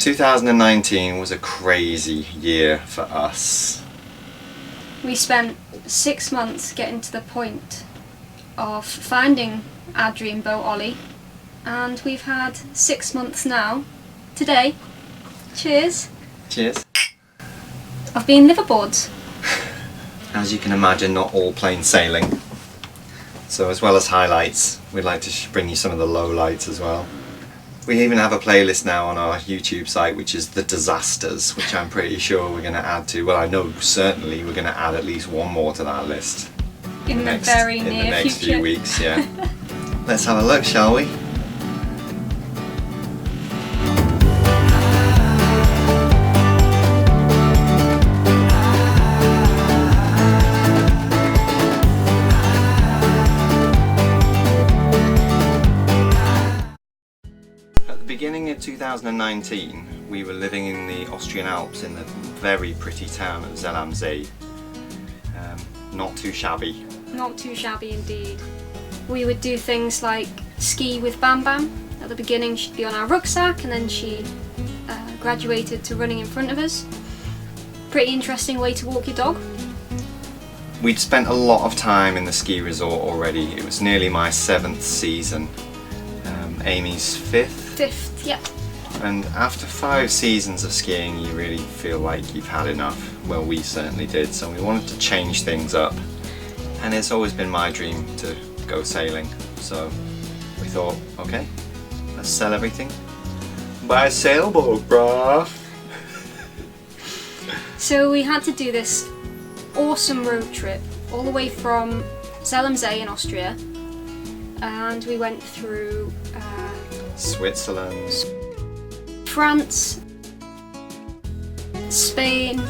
2019 was a crazy year for us. We spent 6 months getting to the point of finding our dreamboat Ollie, and we've had 6 months now, today, cheers, Cheers. of being liveaboards. As you can imagine, not all plain sailing. So as well as highlights, we'd like to bring you some of the lowlights as well. We even have a playlist now on our YouTube site which is The Disasters, which I'm pretty sure we're going to add to, well I know certainly we're going to add at least one more to that list. In the next future. Few weeks, yeah. Let's have a look, shall we? Beginning of 2019, we were living in the Austrian Alps in the very pretty town of Zell am See. Not too shabby. Not too shabby indeed. We would do things like ski with Bam Bam. At the beginning she'd be on our rucksack, and then she graduated to running in front of us. Pretty interesting way to walk your dog. We'd spent a lot of time in the ski resort already. It was nearly my 7th season. Amy's 5th. 5th, yep. And after 5 seasons of skiing you really feel like you've had enough. Well, we certainly did, so we wanted to change things up. And it's always been my dream to go sailing, so we thought, okay, let's sell everything. Buy a sailboat, brah! So we had to do this awesome road trip all the way from Zell am See in Austria, and we went through Switzerland, France, Spain,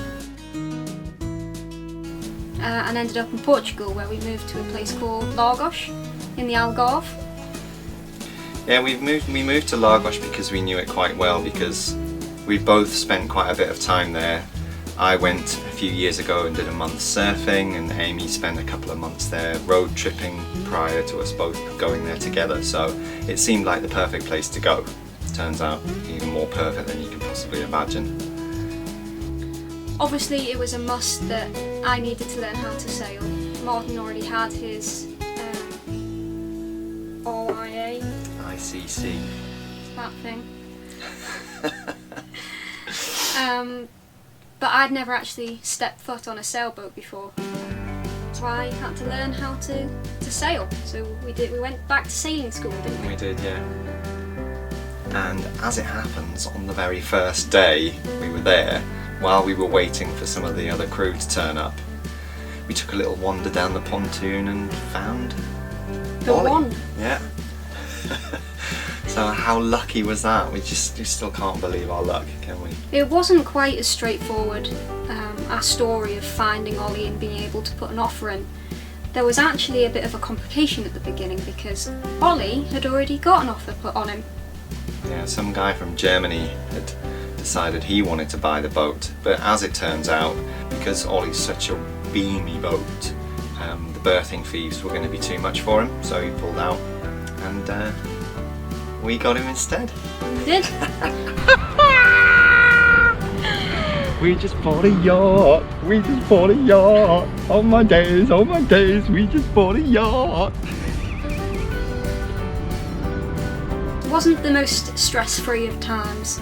and ended up in Portugal, where we moved to a place called Lagos in the Algarve. Yeah, we moved to Lagos because we knew it quite well, because we both spent quite a bit of time there. I went a few years ago and did a month surfing, and Amy spent a couple of months there road tripping prior to us both going there together, so it seemed like the perfect place to go. Turns out even more perfect than you can possibly imagine. Obviously it was a must that I needed to learn how to sail. Martin already had his OIA. ICC. That thing. But I'd never actually stepped foot on a sailboat before, so I had to learn how to sail. So we went back to sailing school, didn't we? We did, yeah. And as it happens, on the very first day we were there, while we were waiting for some of the other crew to turn up, we took a little wander down the pontoon and found The Ollie. one. Yeah. So how lucky was that? We still can't believe our luck, can we? It wasn't quite as straightforward, our story of finding Ollie and being able to put an offer in. There was actually a bit of a complication at the beginning, because Ollie had already got an offer put on him. Yeah, some guy from Germany had decided he wanted to buy the boat, but as it turns out, because Ollie's such a beamy boat, the berthing fees were going to be too much for him, so he pulled out, and we got him instead. We did. We just bought a yacht, we just bought a yacht. Oh my days, we just bought a yacht. It wasn't the most stress-free of times,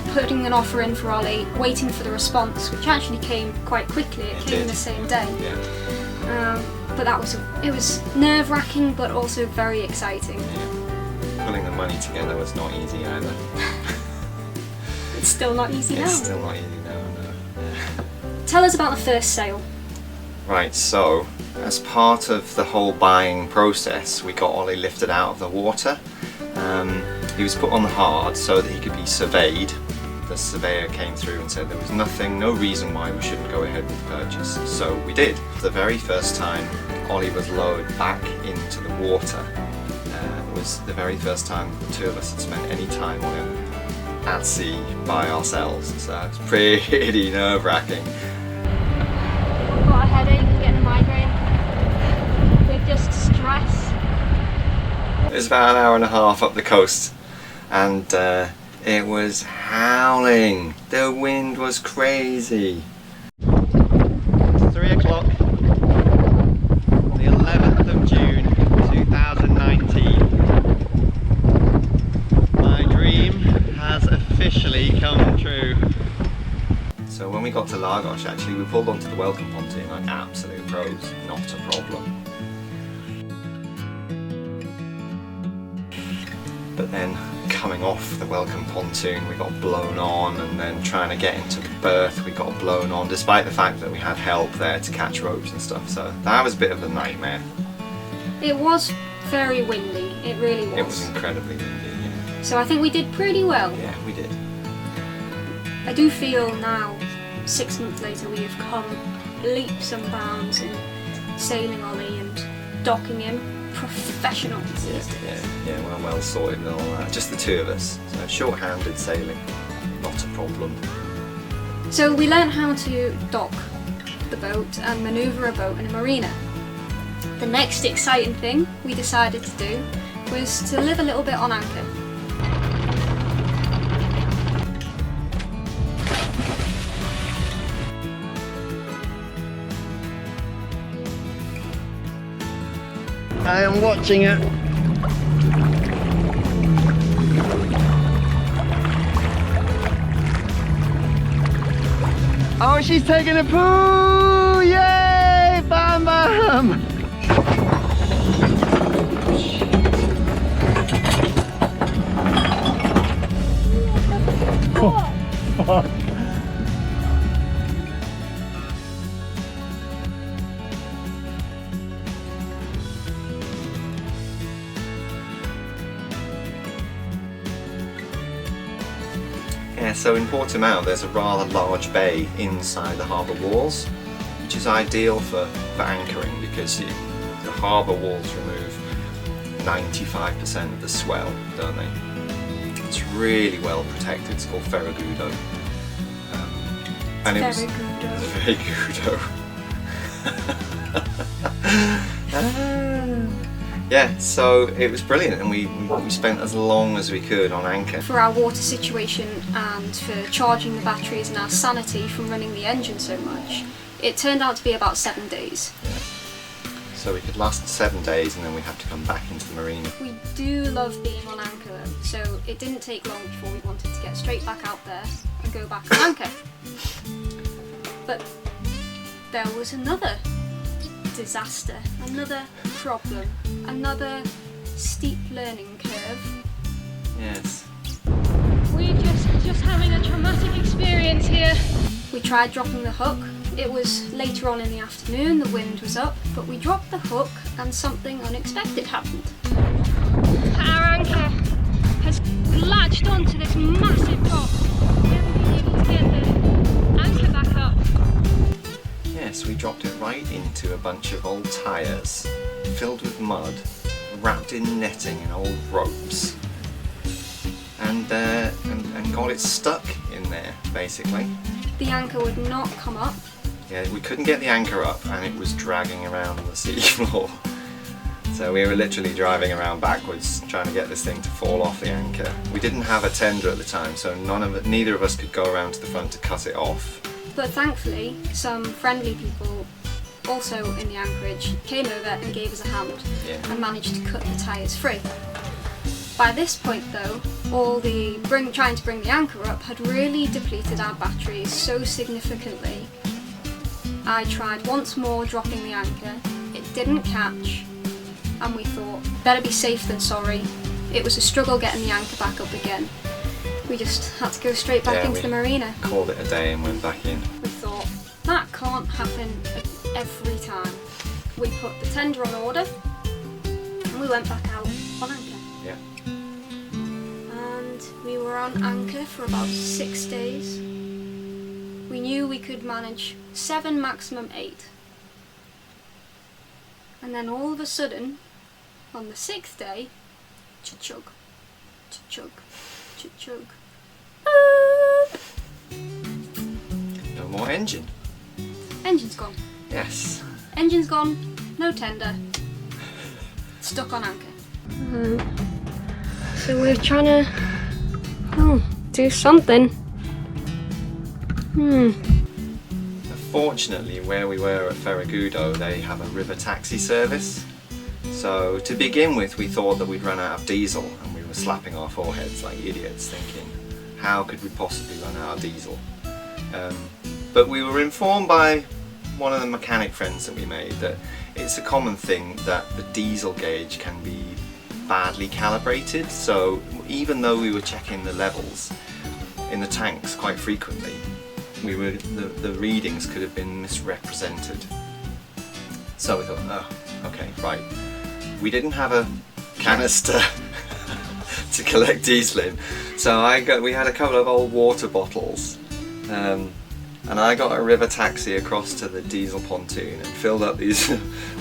putting an offer in for Ollie, waiting for the response, which actually came quite quickly. It came the same day. Yeah. But it was nerve-wracking, but also very exciting. Yeah. Pulling the money together was not easy either. It's still not easy now. It's still not easy now, no. Tell us about the first sale. Right, so as part of the whole buying process, we got Ollie lifted out of the water. He was put on the hard so that he could be surveyed. The surveyor came through and said there was no reason why we shouldn't go ahead with the purchase. So we did. For the very first time Ollie was lowered back into the water, it was the very first time the two of us had spent any time on him at sea by ourselves, so it's pretty nerve-wracking. I've got a headache, getting a migraine. We're just stressed. It was about an hour and a half up the coast, and It was howling. The wind was crazy. 3 o'clock, the 11th of June 2019. My dream has officially come true. So when we got to Lagos, actually, we pulled onto the welcome pontoon like absolute pros, not a problem. But then coming off the welcome pontoon we got blown on, and then trying to get into the berth we got blown on, despite the fact that we had help there to catch ropes and stuff, so that was a bit of a nightmare. It was very windy, it really was. It was incredibly windy, yeah. So I think we did pretty well. Yeah, we did. I do feel now, 6 months later, we have come leaps and bounds in sailing Ollie and docking him. Professionals. Yeah, well sorted and all that. Just the two of us. So short-handed sailing, not a problem. So we learned how to dock the boat and manoeuvre a boat in a marina. The next exciting thing we decided to do was to live a little bit on anchor. I am watching it. Oh, she's taking a poo! Yay! Bam bam! Oh, fuck. Yeah, so in Portimao there's a rather large bay inside the harbour walls, which is ideal for anchoring because the harbour walls remove 95% of the swell, don't they? It's really well protected. It's called Ferragudo. And it was very Gudo. Yeah, so it was brilliant, and we spent as long as we could on anchor. For our water situation and for charging the batteries and our sanity from running the engine so much, it turned out to be about 7 days. Yeah. So we could last 7 days and then we had to come back into the marina. We do love being on anchor though, so it didn't take long before we wanted to get straight back out there and go back on anchor. But there was another disaster, another problem, another steep learning curve. Yes. We're just having a traumatic experience here. We tried dropping the hook. It was later on in the afternoon, the wind was up, but we dropped the hook and something unexpected happened. Our anchor has latched onto this massive rock. We haven't been able to get the anchor back up. Yes, we dropped it right into a bunch of old tyres, filled with mud, wrapped in netting and old ropes, and got it stuck in there, basically. The anchor would not come up. Yeah, we couldn't get the anchor up and it was dragging around on the seafloor. So we were literally driving around backwards trying to get this thing to fall off the anchor. We didn't have a tender at the time, so neither of us could go around to the front to cut it off. But thankfully, some friendly people also in the anchorage came over and gave us a hand and managed to cut the tyres free. By this point though, all the trying to bring the anchor up had really depleted our batteries so significantly. I tried once more dropping the anchor, it didn't catch, and we thought, better be safe than sorry. It was a struggle getting the anchor back up again. We just had to go straight back into the marina. Called it a day and went back in. We thought, that can't happen every time. We put the tender on order, and we went back out on anchor. Yeah. And we were on anchor for about 6 days. We knew we could manage 7, maximum 8. And then all of a sudden, on the 6th day, chug, chug, chug. No more engine. Engine's gone. Yes. Engine's gone, no tender. Stuck on anchor. So we're trying to do something. Fortunately, where we were at Ferragudo, they have a river taxi service. So to begin with, we thought that we'd run out of diesel, and we were slapping our foreheads like idiots, thinking, how could we possibly run out of diesel? But we were informed by one of the mechanic friends that we made that it's a common thing that the diesel gauge can be badly calibrated. So even though we were checking the levels in the tanks quite frequently, the readings could have been misrepresented. So we thought, oh, okay, right. We didn't have a canister to collect diesel in, so we had a couple of old water bottles, and I got a river taxi across to the diesel pontoon and filled up these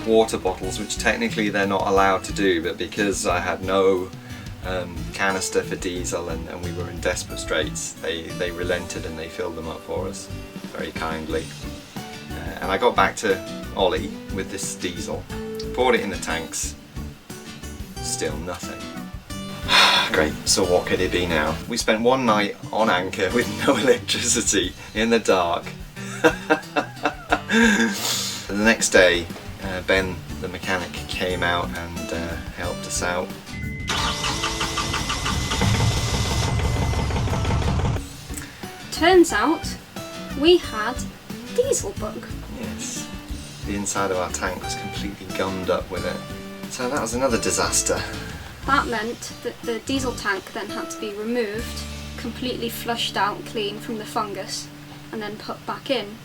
water bottles, which technically they're not allowed to do, but because I had no canister for diesel and we were in desperate straits, they relented and they filled them up for us very kindly. And I got back to Ollie with this diesel, poured it in the tanks, still nothing. Great, so what could it be now? We spent one night on anchor with no electricity in the dark. The next day, Ben the mechanic came out and helped us out. Turns out we had diesel bug. Yes, the inside of our tank was completely gummed up with it. So that was another disaster. That meant that the diesel tank then had to be removed, completely flushed out clean from the fungus, and then put back in.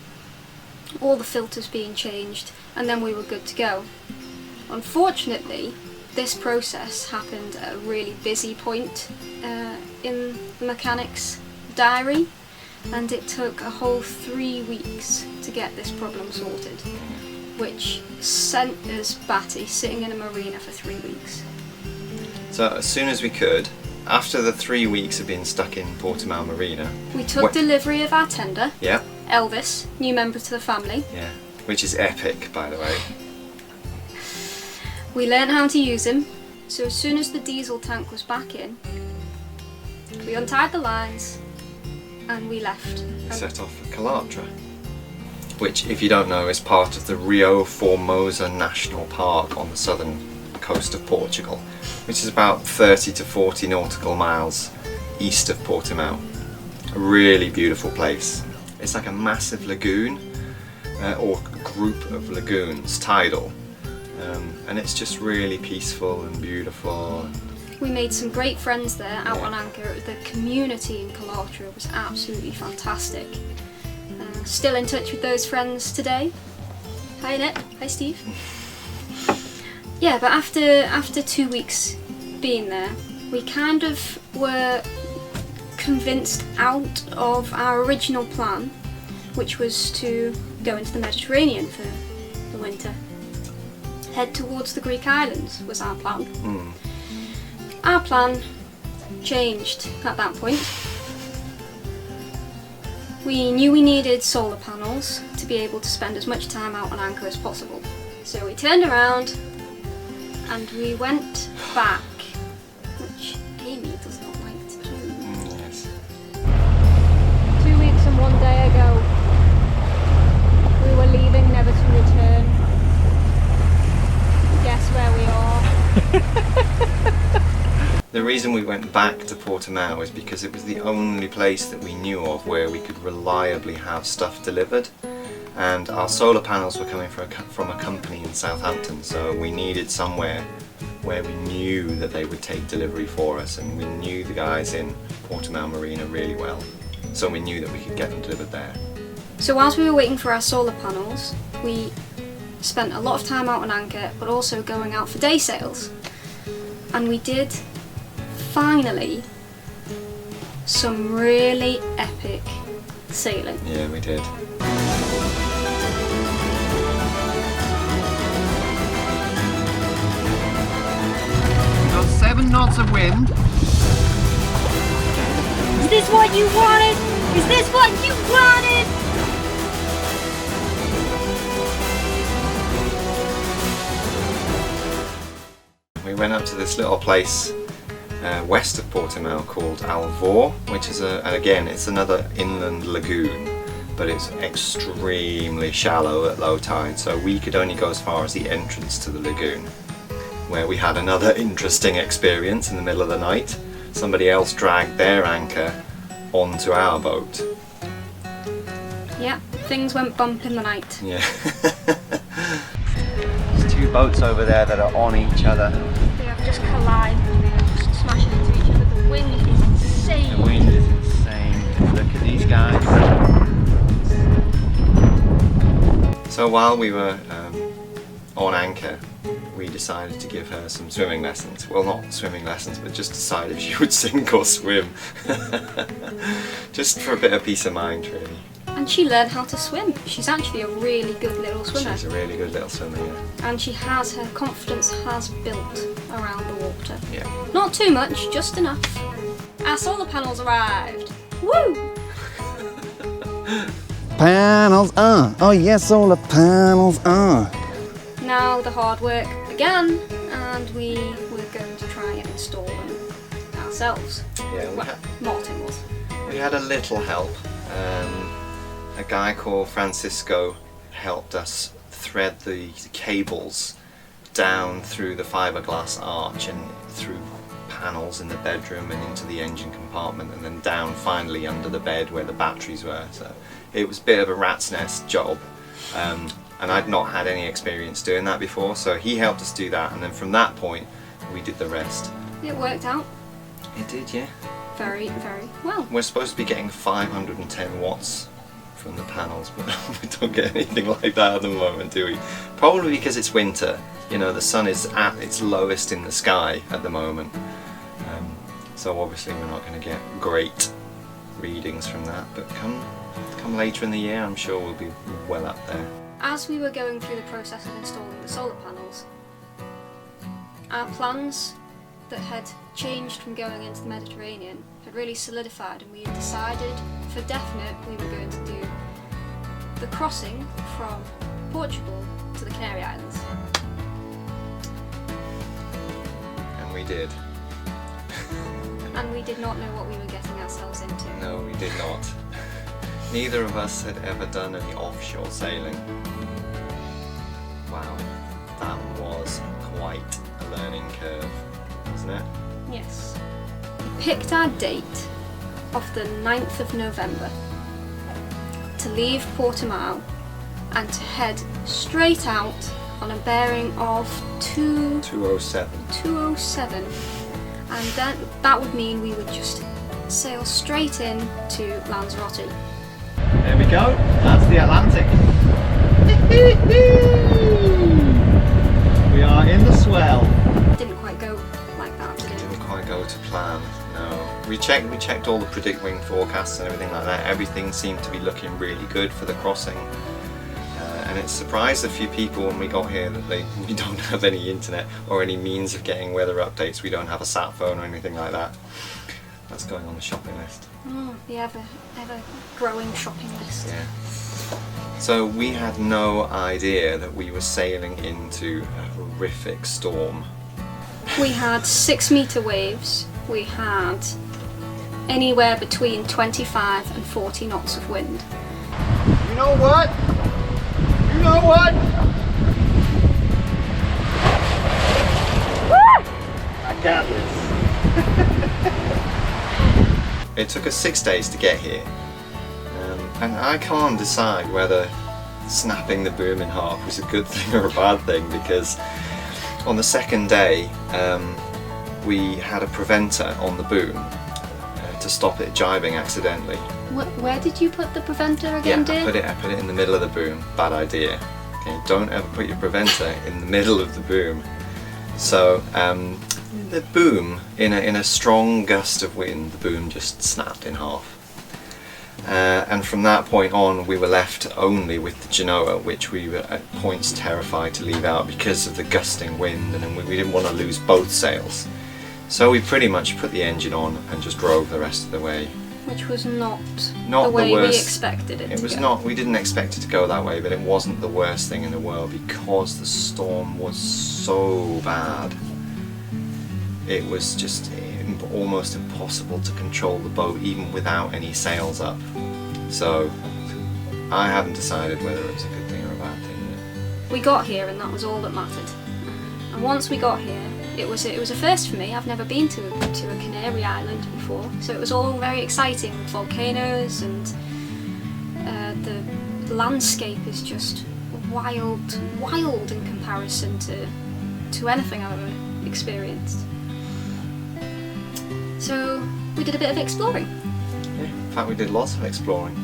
All the filters being changed, and then we were good to go. Unfortunately, this process happened at a really busy point in the mechanic's diary, and it took a whole 3 weeks to get this problem sorted, which sent us batty sitting in a marina for 3 weeks. So as soon as we could, after the 3 weeks of being stuck in Portimao Marina, we took delivery of our tender, yeah, Elvis, new member to the family. Yeah, which is epic, by the way. We learned how to use him, so as soon as the diesel tank was back in, we untied the lines and we left. Set off for Calatra, which, if you don't know, is part of the Rio Formosa National Park on the southern coast of Portugal, which is about 30 to 40 nautical miles east of Portimao. A really beautiful place. It's like a massive lagoon, or group of lagoons, tidal, and it's just really peaceful and beautiful. We made some great friends there out on anchor. The community in Calatra was absolutely fantastic. Still in touch with those friends today. Hi Annette, hi Steve. Yeah, but after 2 weeks being there, we kind of were convinced out of our original plan, which was to go into the Mediterranean for the winter. Head towards the Greek islands was our plan. Our plan changed at that point. We knew we needed solar panels to be able to spend as much time out on anchor as possible. So we turned around and we went back, which Amy does not like to do. Yes. 2 weeks and 1 day ago, we were leaving never to return. Guess where we are. The reason we went back to Portimao is because it was the only place that we knew of where we could reliably have stuff delivered, and our solar panels were coming from a company in Southampton, so we needed somewhere where we knew that they would take delivery for us, and we knew the guys in Portimao Marina really well, so we knew that we could get them delivered there. So whilst we were waiting for our solar panels, we spent a lot of time out on anchor, but also going out for day sails, and we did finally some really epic sailing. Yeah, we did. We got 7 knots of wind. Is this what you wanted? Is this what you wanted? We went up to this little place west of Portimao called Alvor, which is again it's another inland lagoon, but it's extremely shallow at low tide, so we could only go as far as the entrance to the lagoon, where we had another interesting experience in the middle of the night. Somebody else dragged their anchor onto our boat. Yeah, things went bump in the night. Yeah. There's two boats over there that are on each other. They have just collided and they are just smashing into each other. The wind is insane. The wind is insane. Look at these guys. So while we were on anchor, we decided to give her some swimming lessons. Well, not swimming lessons, but just decide if she would sink or swim. Just for a bit of peace of mind, really. And she learned how to swim. She's actually a really good little swimmer. She's a really good little swimmer, yeah. And her confidence has built around the water. Yeah. Not too much, just enough. Our solar panels arrived. Woo! Panels, oh yes, solar panels, Now the hard work began, and we were going to try and install them ourselves. Yeah, Well, Martin was. we had a little help. A guy called Francisco helped us thread the cables down through the fiberglass arch and through panels in the bedroom and into the engine compartment, and then down finally under the bed where the batteries were. So it was a bit of a rat's nest job, and I'd not had any experience doing that before, so he helped us do that, and then from that point we did the rest. It worked out It did, yeah. very, very well. We're supposed to be getting 510 watts from the panels, but we don't get anything like that at the moment, do we? Probably because it's winter. You know, the sun is at its lowest in the sky at the moment, so obviously we're not going to get great readings from that, but come later in the year I'm sure we'll be well up there. As we were going through the process of installing the solar panels, our plans that had changed from going into the Mediterranean had really solidified, and we had decided for definite we were going to do the crossing from Portugal to the Canary Islands. And we did. And we did not know what we were getting ourselves into. No, we did not. Neither of us had ever done any offshore sailing. Wow, that was quite a learning curve, wasn't it? Yes. We picked our date of the 9th of November to leave Portimao and to head straight out on a bearing of 207. And then that would mean we would just sail straight in to Lanzarote. There we go, that's the Atlantic. We are in the swell. Didn't quite go like that, did it? Didn't quite go to plan, no. We checked all the predict wind forecasts and everything like that. Everything seemed to be looking really good for the crossing. And it surprised a few people when we got here that we don't have any internet or any means of getting weather updates. We don't have a sat phone or anything like that. That's going on the shopping list. Oh, the ever growing shopping list. Yeah. So we had no idea that we were sailing into a horrific storm. We had 6-meter waves. We had anywhere between 25 and 40 knots of wind. You know what? You know what? I got this. It took us 6 days to get here, and I can't decide whether snapping the boom in half was a good thing or a bad thing, because on the second day we had a preventer on the boom to stop it jibing accidentally. Where did you put the preventer again, dear? I put it in the middle of the boom. Bad idea. Okay, don't ever put your preventer in the middle of the boom. So the boom, in a strong gust of wind, the boom just snapped in half. And from that point on, we were left only with the Genoa, which we were at points terrified to leave out because of the gusting wind, and we didn't want to lose both sails. So we pretty much put the engine on and just drove the rest of the way. Which was not Not the way the we worst. expected it to It was go. not, we didn't expect it to go that way, but it wasn't the worst thing in the world because the storm was so bad. It was just, almost impossible to control the boat even without any sails up. So I haven't decided whether it was a good thing or a bad thing yet. We got here and that was all that mattered. And once we got here, it was a first for me. I've never been to a Canary island before, so it was all very exciting. Volcanoes and the landscape is just wild in comparison to anything I've ever experienced. So we did a bit of exploring. Yeah, in fact we did lots of exploring.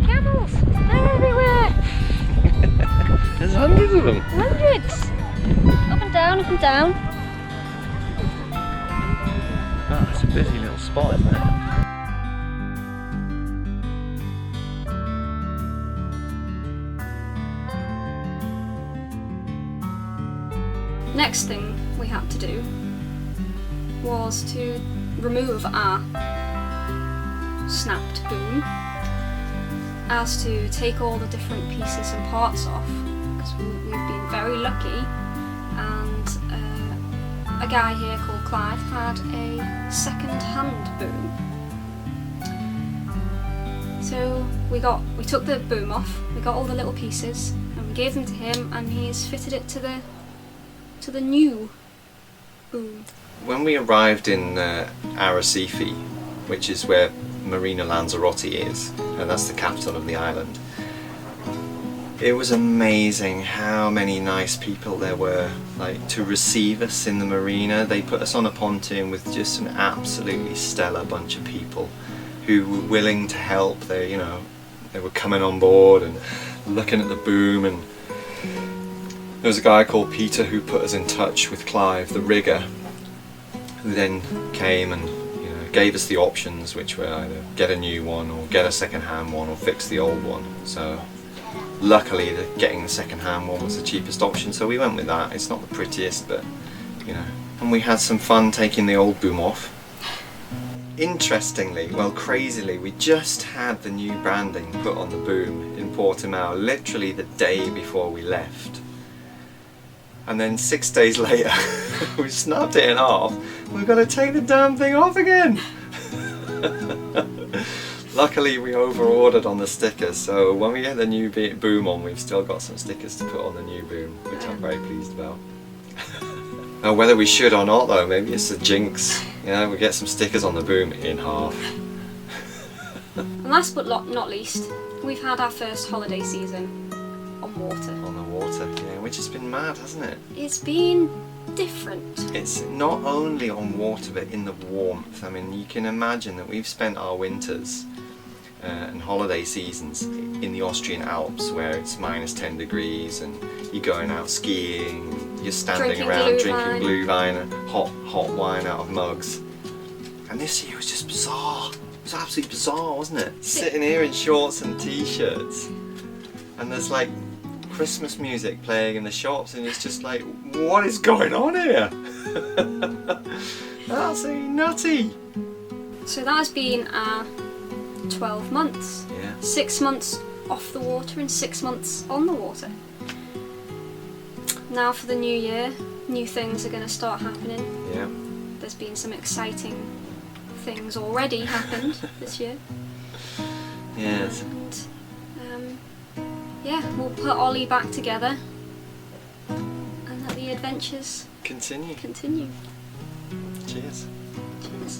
Camels! They're everywhere! There's hundreds of them! Hundreds! Up and down, up and down. Oh, it's a busy little spot, isn't it? Next thing we had to do was to remove our snapped boom, as to take all the different pieces and parts off, because we've been very lucky, and a guy here called Clive had a second-hand boom. So we took the boom off, we got all the little pieces, and we gave them to him, and he's fitted it to the new boom. When we arrived in Arrecife, which is where Marina Lanzarote is, and that's the capital of the island, it was amazing how many nice people there were, like, to receive us in the marina. They put us on a pontoon with just an absolutely stellar bunch of people who were willing to help. They were coming on board and looking at the boom, and there was a guy called Peter who put us in touch with Clive, the rigger, who then came and gave us the options, which were either get a new one or get a second-hand one or fix the old one. So luckily getting the second-hand one was the cheapest option, so we went with that. It's not the prettiest, but and we had some fun taking the old boom off. Interestingly, well, crazily, we just had the new branding put on the boom in Portimao literally the day before we left. And then 6 days later, we snapped it in half. We've got to take the damn thing off again. Luckily, we over-ordered on the stickers, so when we get the new boom on, we've still got some stickers to put on the new boom, which I'm very pleased about. Now, whether we should or not, though, maybe it's a jinx. We get some stickers on the boom in half. And last but not least, we've had our first holiday season on water. On the water, yeah, which has been mad, hasn't it? It's been different. It's not only on water, but in the warmth. I mean, you can imagine that we've spent our winters and holiday seasons in the Austrian Alps, where it's -10 degrees and you're going out skiing, you're standing around drinking Glühwein and hot wine out of mugs. And this year was just bizarre. It was absolutely bizarre, wasn't it? Sitting here in shorts and t-shirts, and there's like Christmas music playing in the shops, and it's just like, what is going on here? Absolutely nutty. So that has been our 12 months. Yeah. 6 months off the water and 6 months on the water. Now for the new year, new things are going to start happening. Yeah. There's been some exciting things already happened this year. Yes. And yeah, we'll put Ollie back together and let the adventures Continue. Cheers. Cheers.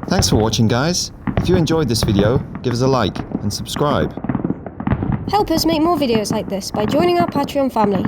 Thanks for watching, guys. If you enjoyed this video, give us a like and subscribe. Help us make more videos like this by joining our Patreon family.